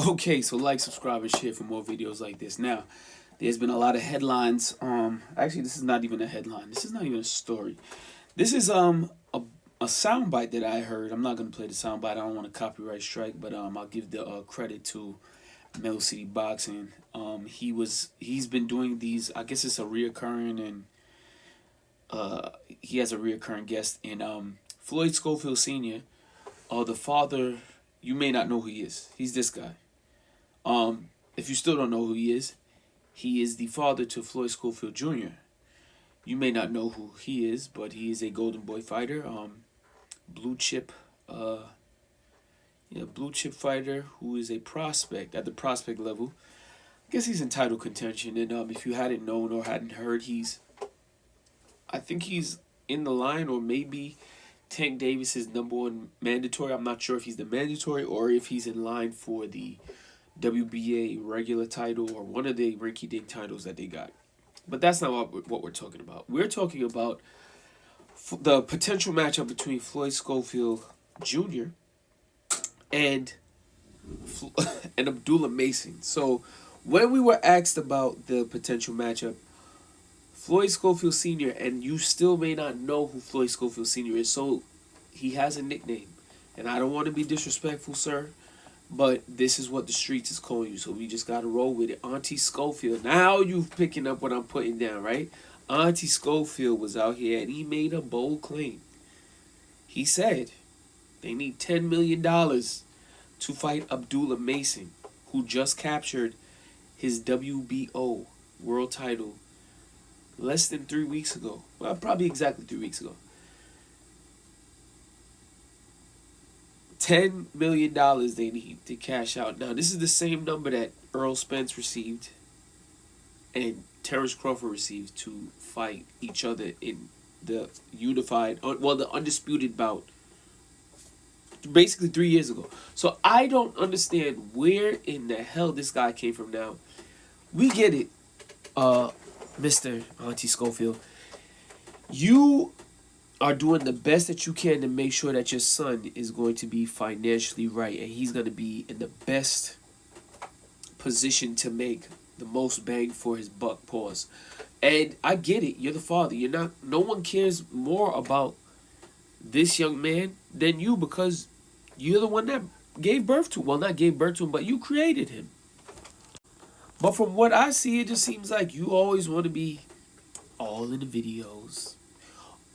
Okay, so like, subscribe, and share for more videos like this. Now, there's been a lot of headlines. Actually, this is not even a headline. This is not even a story. This is a soundbite that I heard. I'm not gonna play the soundbite. I don't want a copyright strike, but I'll give the credit to Mill City Boxing. He's been doing these. I guess it's a reoccurring, and he has a reoccurring guest in Floyd Schofield Sr. The father. You may not know who he is. He's this guy. If you still don't know who he is the father to Floyd Schofield Jr. You may not know who he is, but he is a Golden Boy fighter, blue chip, blue chip fighter who is a prospect at the prospect level. I guess he's in title contention, and if you hadn't known or hadn't heard, I think he's in the line, or maybe Tank Davis's #1 mandatory. I'm not sure if he's the mandatory or if he's in line for the WBA regular title or one of the rinky-dink titles that they got. But that's not what we're talking about. We're talking about the potential matchup between Floyd Schofield Jr. and Abdullah Mason. So when we were asked about the potential matchup, Floyd Schofield Sr., and you still may not know who Floyd Schofield Sr. is, so he has a nickname. And I don't want to be disrespectful, sir, but this is what the streets is calling you, so we just got to roll with it. Aunty Schofield. Now you picking up what I'm putting down, right? Aunty Schofield was out here, and he made a bold claim. He said they need $10 million to fight Abdullah Mason, who just captured his WBO world title less than 3 weeks ago. Well, probably exactly 3 weeks ago. $10 million they need to cash out. Now, this is the same number that Earl Spence received and Terrence Crawford received to fight each other in the the undisputed bout basically 3 years ago. So I don't understand where in the hell this guy came from now. We get it, Mr. Aunty Schofield. You are doing the best that you can to make sure that your son is going to be financially right, and he's going to be in the best position to make the most bang for his buck. Pause. And I get it. You're the father. No one cares more about this young man than you, because you're the one that gave birth to him. Well, not gave birth to him, but you created him. But from what I see, it just seems like you always want to be all in the videos,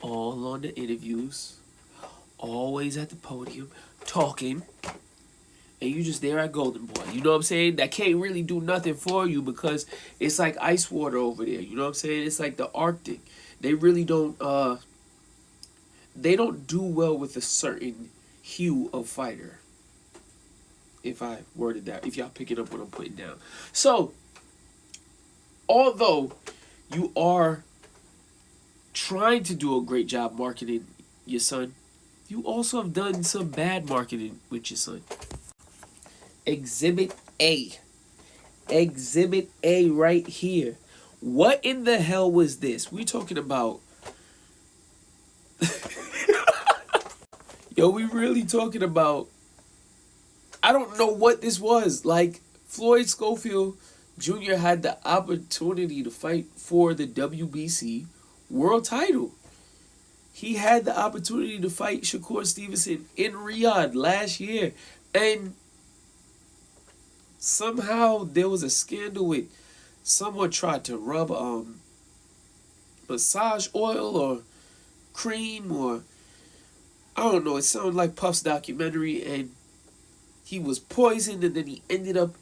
all on the interviews, always at the podium, talking, and you just there at Golden Boy. You know what I'm saying? That can't really do nothing for you, because it's like ice water over there. You know what I'm saying? It's like the Arctic. They really don't do well with a certain hue of fighter. If I worded that, if y'all picking up what I'm putting down. So, although you are trying to do a great job marketing your son, you also have done some bad marketing with your son. Exhibit A. Exhibit A right here. What in the hell was this? We're talking about... Yo, we really talking about... I don't know what this was. Like, Floyd Schofield Jr. had the opportunity to fight for the WBC world title. He had the opportunity to fight Shakur Stevenson in Riyadh last year. And somehow there was a scandal with someone tried to rub massage oil or cream, or I don't know. It sounded like Puff's documentary, and he was poisoned, and then he ended up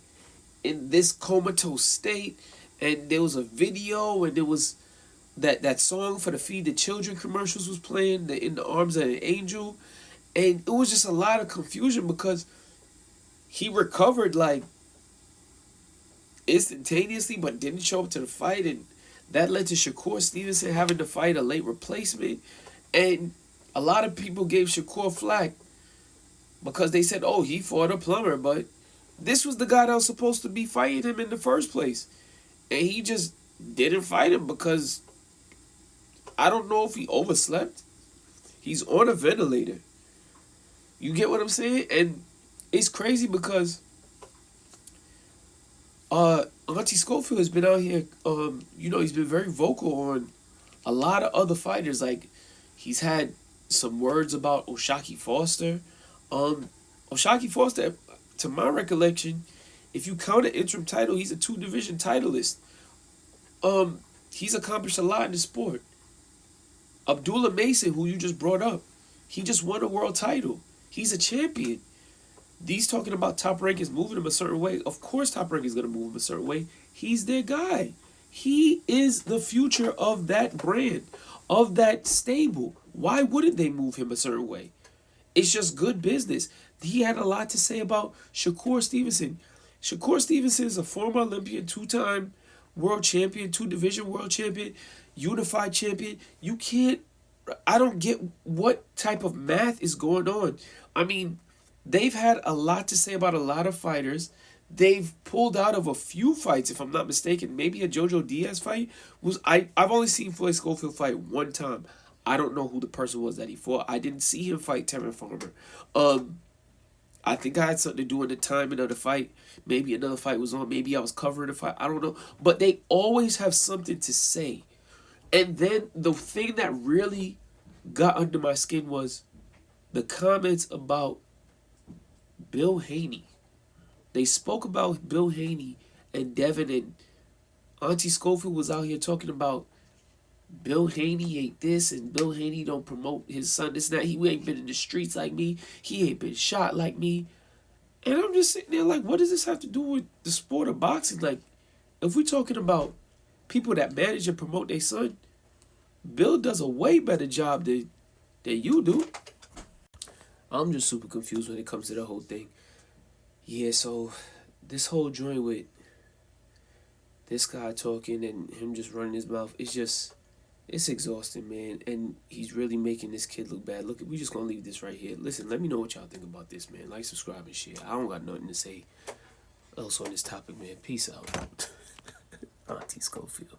in this comatose state. And there was a video, and there was that song for the Feed the Children commercials was playing, the In the Arms of an Angel. And it was just a lot of confusion, because he recovered like instantaneously but didn't show up to the fight, and that led to Shakur Stevenson having to fight a late replacement. And a lot of people gave Shakur flack because they said, oh, he fought a plumber, but this was the guy that was supposed to be fighting him in the first place. And he just didn't fight him because I don't know if he overslept. He's on a ventilator. You get what I'm saying? And it's crazy because Aunty Schofield has been out here. He's been very vocal on a lot of other fighters. Like, he's had some words about O'Shaquie Foster. O'Shaquie Foster, to my recollection, if you count an interim title, he's a 2 division titleist. He's accomplished a lot in the sport. Abdullah Mason, who you just brought up, he just won a world title. He's a champion. These talking about Top Rank is moving him a certain way. Of course Top Rank is going to move him a certain way. He's their guy. He is the future of that brand, of that stable. Why wouldn't they move him a certain way? It's just good business. He had a lot to say about Shakur Stevenson. Shakur Stevenson is a former Olympian, 2-time world champion, 2 division world champion, unified champion. I don't get what type of math is going on. I mean, they've had a lot to say about a lot of fighters. They've pulled out of a few fights, if I'm not mistaken. Maybe a Jojo Diaz fight. I've only seen Floyd Schofield fight one time. I don't know who the person was that he fought. I didn't see him fight Terran Farmer. I think I had something to do with the timing of the fight. Maybe another fight was on. Maybe I was covering the fight. I don't know. But they always have something to say. And then the thing that really got under my skin was the comments about Bill Haney. They spoke about Bill Haney and Devin, and Aunty Schofield was out here talking about Bill Haney ain't this, and Bill Haney don't promote his son, this and that. He ain't been in the streets like me. He ain't been shot like me. And I'm just sitting there like, what does this have to do with the sport of boxing? Like, if we're talking about people that manage and promote their son, Bill does a way better job than you do. I'm just super confused when it comes to the whole thing. Yeah, so this whole joint with this guy talking and him just running his mouth, it's exhausting, man. And he's really making this kid look bad. Look, we just gonna leave this right here. Listen, let me know what y'all think about this, man. Like, subscribe, and share. I don't got nothing to say else on this topic, man. Peace out. Aunty Schofield.